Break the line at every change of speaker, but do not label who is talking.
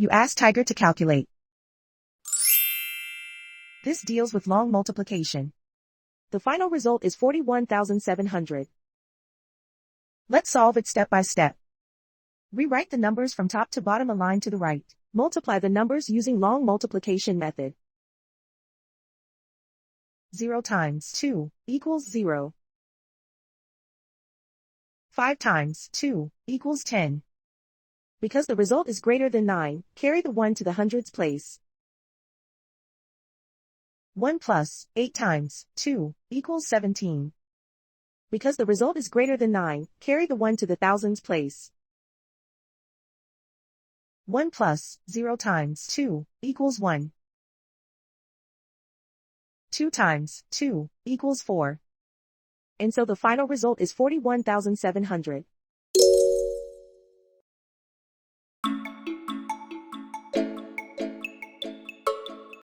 You ask Tiger to calculate. This deals with long multiplication. The final result is 41,700. Let's solve it step by step. Rewrite the numbers from top to bottom aligned to the right. Multiply the numbers using long multiplication method. 0 times 2 equals 0. 5 times 2 equals 10. Because the result is greater than 9, carry the 1 to the hundreds place. 1 plus 8 times 2 equals 17. Because the result is greater than 9, carry the 1 to the thousands place. 1 plus 0 times 2 equals 1. 2 times 2 equals 4. And so the final result is 41,700.